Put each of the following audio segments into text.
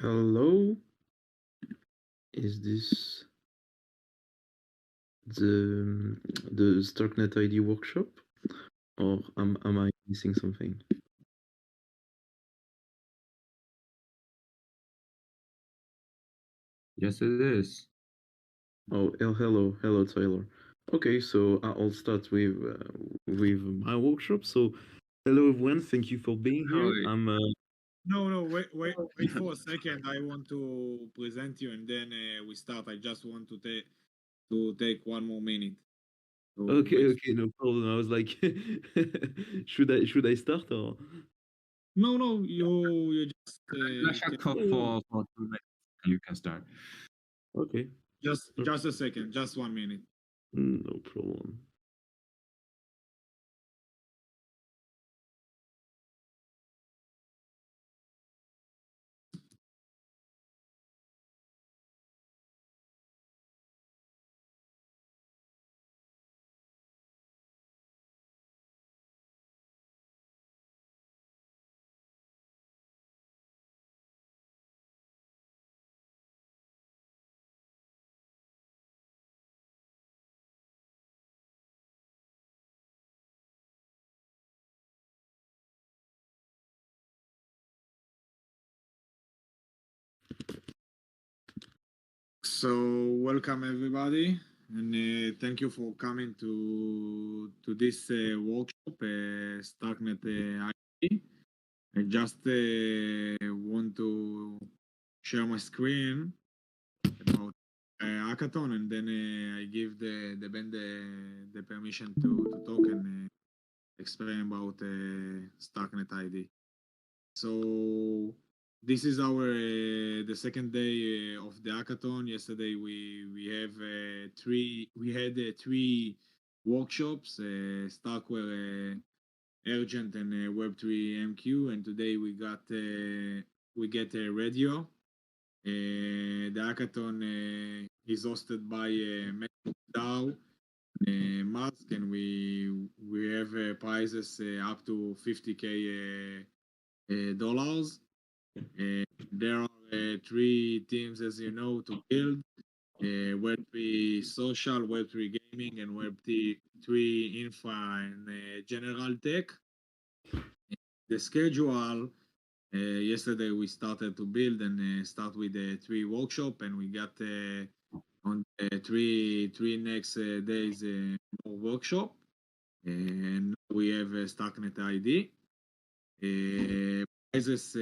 Hello, is this the Starknet ID workshop, or am I missing something? Yes, it is. Oh, hello, Tyler. Okay, so I'll start with my workshop. So, hello everyone, thank you for being here. Hi. I'm No, wait for a second. I want to present you, and then we start. I just want to take 1 more minute. So okay, wait. okay, no problem. I was like, should I start or? No, you just Let's you can talk Oh, for 2 minutes and you can start. okay, just a second, just 1 minute. no problem. So welcome everybody, and thank you for coming to this workshop, Starknet IT. I just want to share my screen about hackathon, and then I give the band the permission to talk and explain about Starknet ID. So this is our the second day of the hackathon. Yesterday we had three workshops, Starkware, Urgent, and Web3 MQ, and today we get a radio. The hackathon is hosted by DAO, Mask, and we have prizes up to 50K dollars. There are three teams, as you know, to build Web3 social, Web3 gaming, and Web3 infra and general tech. The schedule, yesterday we started to build and start with the three workshop, and we got on three next days more workshop, and we have Starknet ID. Prizes,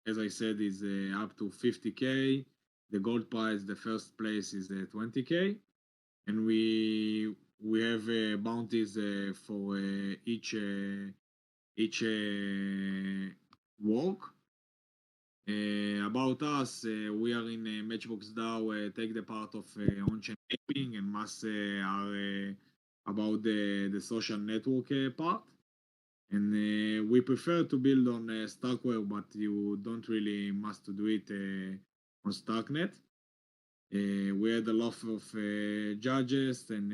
as I said, is up to 50K. The gold prize, the first place, is 20K, and we have bounties for each work. About us, we are in Matchbox DAO, take the part of on-chain gaming, and Mass are about the social network part. And we prefer to build on Starkware, but you don't really must to do it on Starknet. We had a lot of judges, and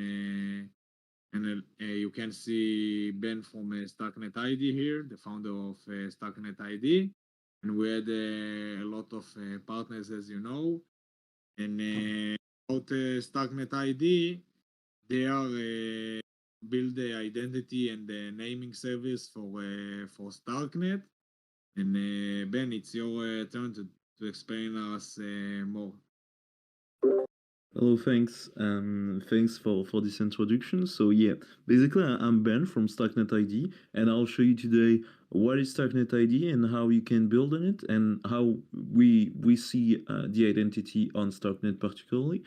you can see Ben from Starknet ID here, the founder of Starknet ID. And we had a lot of partners, as you know. And about Starknet ID, they are build the identity and the naming service for Starknet. And Ben, it's your turn to explain us more. Hello, thanks. Thanks for this introduction. So yeah, basically I'm Ben from Starknet ID, and I'll show you today what is Starknet ID and how you can build on it, and how we see the identity on Starknet particularly.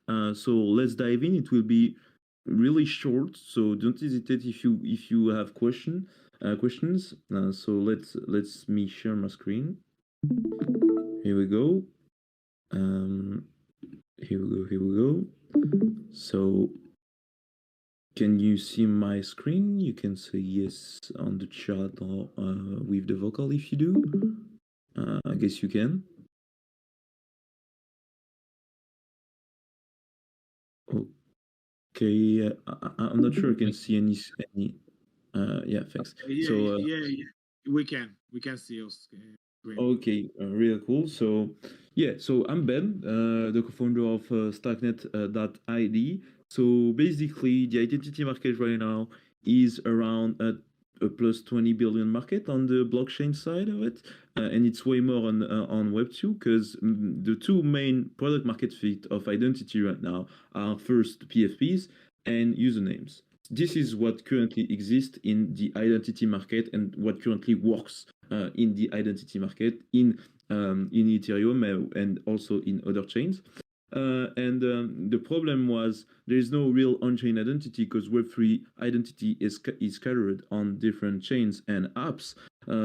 So let's dive in. It will be really short, so don't hesitate if you have questions. So let's me share my screen. Here we go. Um, here we go. So can you see my screen? You can say yes on the chat or with the vocal if you do. I guess you can. Okay, I'm not sure I can see any. Yeah, thanks. Yeah, So yeah, yeah. We can see your screen. Okay, real cool. So, yeah, so I'm Ben, the co-founder of Starknet.id. So basically, the identity market right now is around a plus 20 billion market on the blockchain side of it, and it's way more on Web2 because the two main product market fit of identity right now are first PFPs and usernames. This is what currently exists in the identity market and what currently works in the identity market in Ethereum and also in other chains. And the problem was there is no real on-chain identity because Web3 identity is scattered on different chains and apps.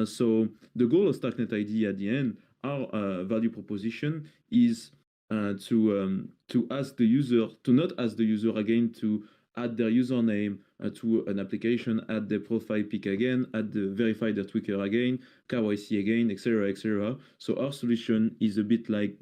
So the goal of Starknet ID at the end, our value proposition is to ask the user to not ask the user again to add their username to an application, add their profile pic again, verify their Twitter again, KYC again, etc., etc. So our solution is a bit like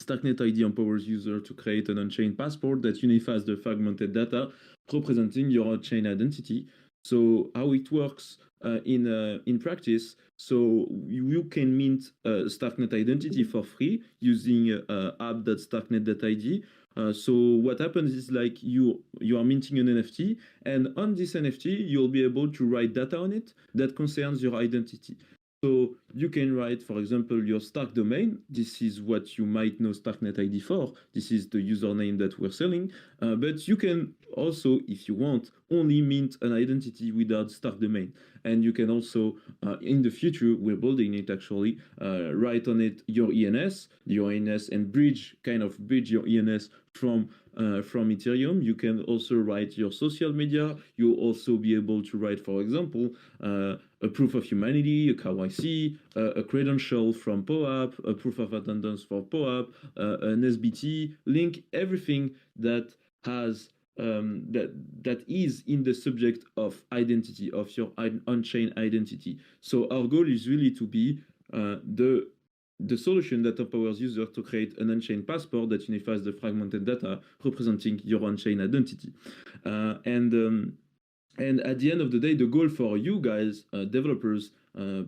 Starknet ID empowers user to create an on-chain passport that unifies the fragmented data representing your on-chain identity. So how it works in practice, so you can mint Starknet identity for free using app.starknet.id. So what happens is like you are minting an NFT, and on this NFT you'll be able to write data on it that concerns your identity. So you can write, for example, your Stark domain. This is what you might know Starknet ID for. This is the username that we're selling. But you can also, if you want, only mint an identity without Stark domain. And you can also, in the future, we're building it actually, write on it your ENS, and bridge your ENS from Ethereum. You can also write your social media. You'll also be able to write, for example, a proof of humanity, a KYC, a credential from POAP, a proof of attendance for POAP, an SBT, link everything that has that is in the subject of identity, of your on-chain identity. So our goal is really to be the solution that empowers users to create an on-chain passport that unifies the fragmented data representing your on-chain identity. And at the end of the day, the goal for you guys, developers,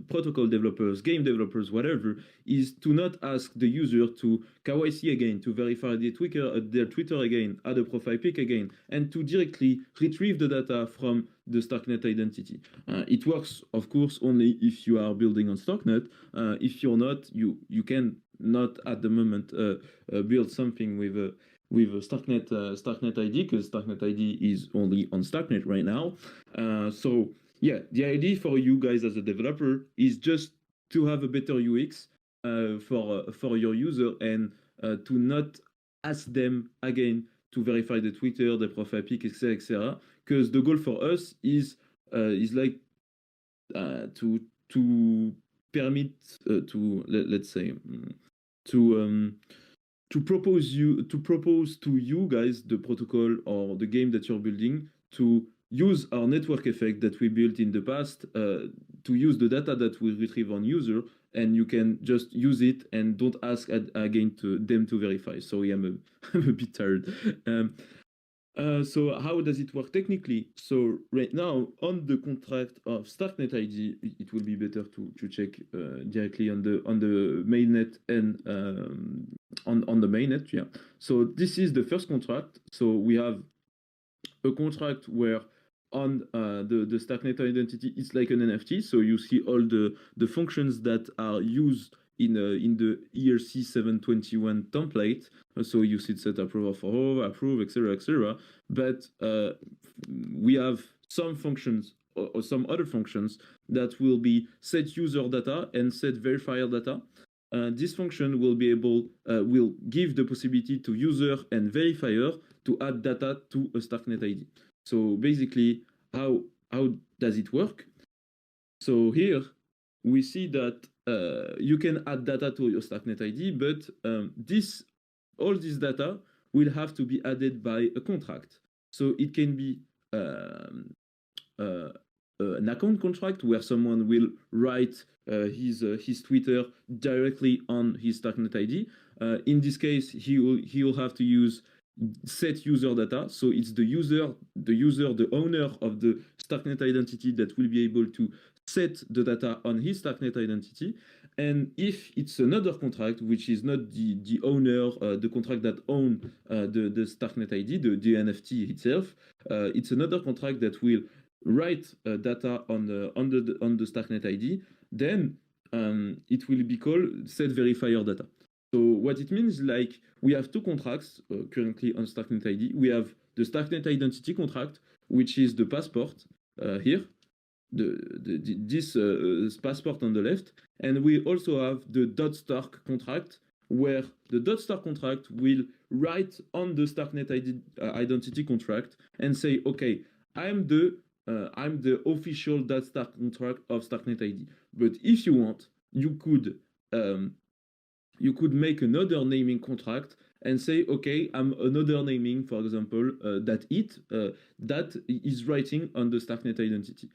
protocol developers, game developers, whatever, is to not ask the user to KYC again, to verify their Twitter again, add a profile pic again, and to directly retrieve the data from the Starknet identity. It works, of course, only if you are building on Starknet. If you're not, you can not at the moment build something with a Starknet ID, because Starknet ID is only on Starknet right now. So yeah, the idea for you guys as a developer is just to have a better UX for your user and to not ask them again to verify the Twitter, the profile pic, etc., etc. Because the goal for us is like to permit let's say to propose to you guys the protocol or the game that you're building to use our network effect that we built in the past to use the data that we retrieve on user, and you can just use it and don't ask again to them to verify. Sorry, I'm a bit tired. So how does it work technically? So right now on the contract of Starknet ID, it will be better to check directly on the mainnet and on the mainnet. Yeah. So this is the first contract. So we have a contract where on the Starknet identity, it's like an NFT. So you see all the functions that are used in the ERC 721 template. So you see set approval for all, approve, etc., etc. But we have some functions or some other functions that will be set user data and set verifier data. This function will give the possibility to user and verifier to add data to a Starknet ID. So basically, how does it work? So here we see that you can add data to your Starknet ID, but all this data will have to be added by a contract. So it can be an account contract where someone will write his Twitter directly on his Starknet ID. In this case, he will have to use set user data. So it's the owner of the Starknet identity that will be able to set the data on his Starknet identity. And if it's another contract, which is not the owner, the contract that own the Starknet ID, the NFT itself, it's another contract that will write data on the Starknet ID, then it will be called set verifier data. So what it means, like we have two contracts currently on Starknet ID. We have the Starknet identity contract, which is the passport here, this passport on the left, and we also have the .stark contract, where the .stark contract will write on the Starknet identity contract and say, okay, I'm the official .stark contract of Starknet ID. But if you want, you could make another naming contract and say, okay, I'm another naming, for example, that is writing on the Starknet identity.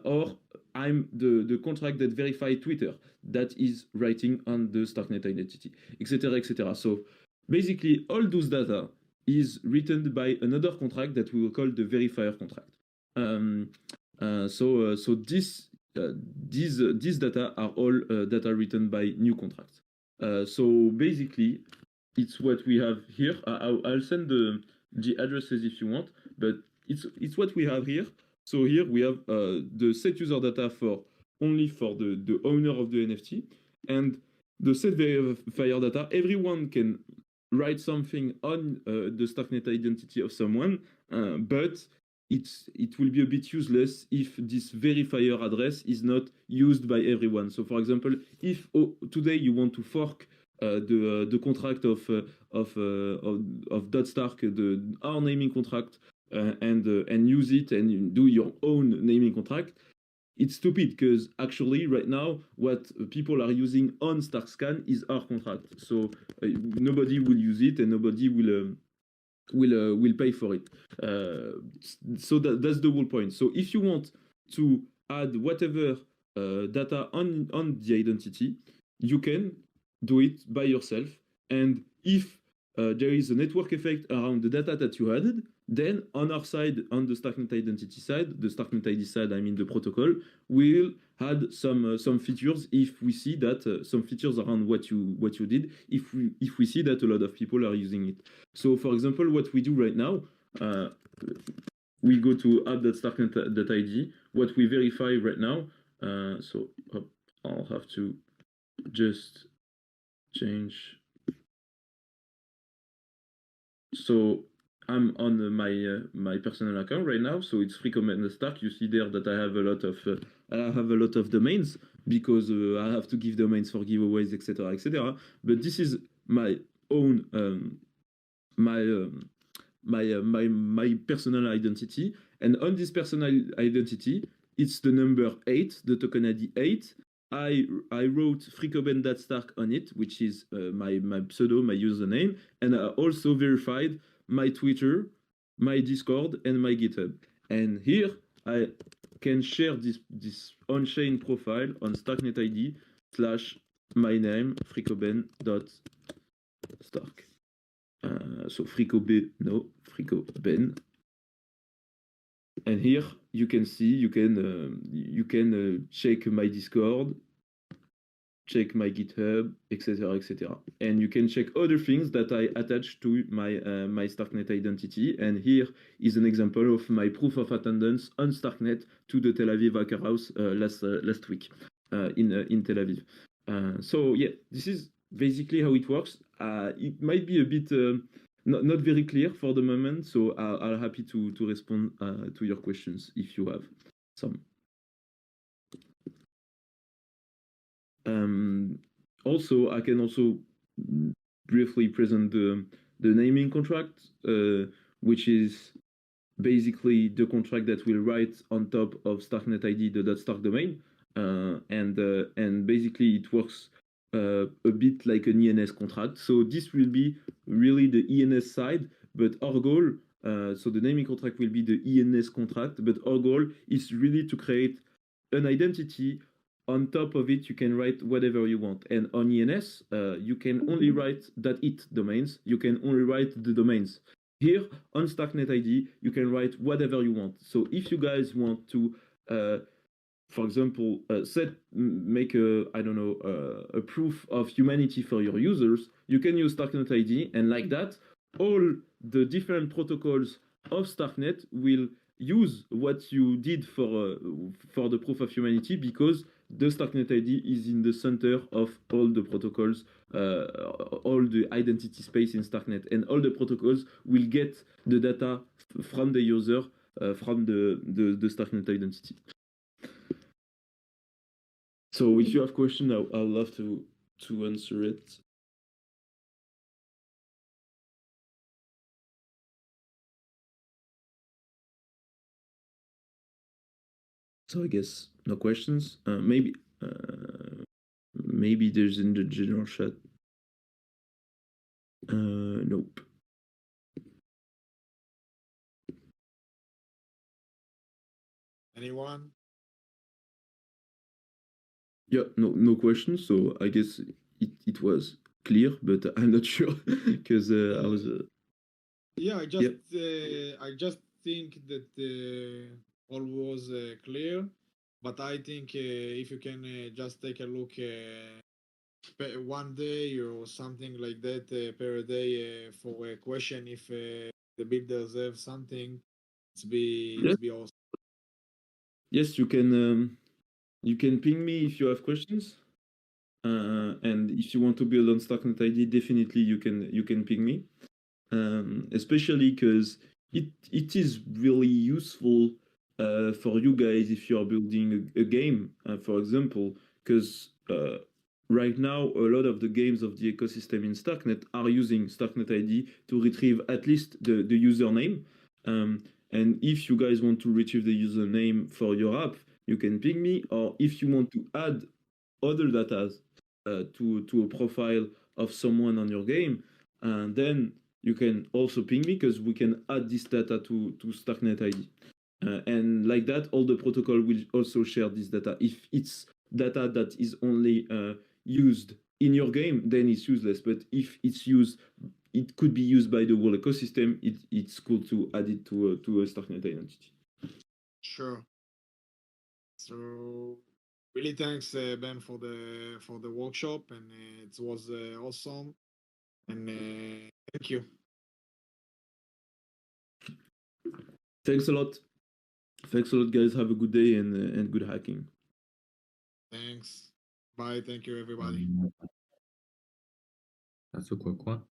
Or I'm the contract that verifies Twitter that is writing on the Starknet identity, etc., etc. So basically, all those data is written by another contract that we will call the verifier contract. So these data are all data written by new contracts. So basically, it's what we have here. I'll send the addresses if you want, but it's what we have here. So here we have the set user data only for the owner of the NFT, and the set verifier data. Everyone can write something on the Starknet identity of someone, but it will be a bit useless if this verifier address is not used by everyone. So, for example, if today you want to fork the contract of .stark, our naming contract, and use it and do your own naming contract, it's stupid because actually right now what people are using on StarkScan is our contract. So nobody will use it and nobody will pay for it. So that's the whole point. So if you want to add whatever data on the identity, you can do it by yourself. And if there is a network effect around the data that you added, then on our side, on the Starknet identity side, the Starknet ID side, I mean the protocol, we'll add some features if we see that some features around what you did, if we see that a lot of people are using it. So for example, what we do right now, we go to app.starknet.id. What we verify right now, so I'll have to just change. So I'm on my personal account right now, so it's Stark. You see there that I have a lot of domains because I have to give domains for giveaways, etc., etc. But this is my own my personal identity, and on this personal identity, it's the number 8, the token ID 8. I wrote freakoben.stark on it, which is my pseudo, my username, and I also verified my Twitter, my Discord, and my GitHub. And here I can share this on-chain profile on Starknet ID / my name freakoben.stark. So freakoben. And here you can see you can check my Discord, check my GitHub, etc., etc. And you can check other things that I attach to my Starknet identity. And here is an example of my proof of attendance on Starknet to the Tel Aviv Hacker House last week in Tel Aviv. So yeah, this is basically how it works. It might be a bit not very clear for the moment, so I'll happy to respond to your questions if you have some. Also, I can also briefly present the naming contract, which is basically the contract that will write on top of Starknet ID the .stark domain, and basically it works a bit like an ENS contract. So this will be really the ENS side, but our goal, so the naming contract will be the ENS contract, but our goal is really to create an identity. On top of it, you can write whatever you want. And on ENS, you can only write .it domains. You can only write the domains. Here, on Starknet ID, you can write whatever you want. So if you guys want to for example, make a, I don't know, a proof of humanity for your users, you can use Starknet ID, and like that, all the different protocols of Starknet will use what you did for the proof of humanity, because the Starknet ID is in the center of all the protocols, all the identity space in Starknet, and all the protocols will get the data from the user, from the Starknet identity. So if you have questions, I'll love to answer it. So I guess no questions. Maybe there's in the general chat. Nope. Anyone? Yeah, no questions. So I guess it was clear, but I'm not sure because I was. Yeah, I just think that all was clear, but I think if you can just take a look one day or something like that per day for a question, if the builders have something, it's be awesome. Yes, you can ping me if you have questions. And if you want to build on Starknet ID, definitely you can ping me. Especially because it is really useful for you guys if you are building a game, for example, because right now a lot of the games of the ecosystem in Starknet are using Starknet ID to retrieve at least the username. And if you guys want to retrieve the username for your app, you can ping me, or if you want to add other data to a profile of someone on your game, and then you can also ping me, because we can add this data to Starknet ID. And like that, all the protocol will also share this data. If it's data that is only used in your game, then it's useless. But if it's used, it could be used by the whole ecosystem. It's cool to add it to a Starknet identity. Sure. So really thanks Ben for the workshop, and it was awesome, and thank you. Thanks a lot. Thanks a lot, guys. Have a good day and good hacking. Thanks. Bye. Thank you, everybody. That's a quick one.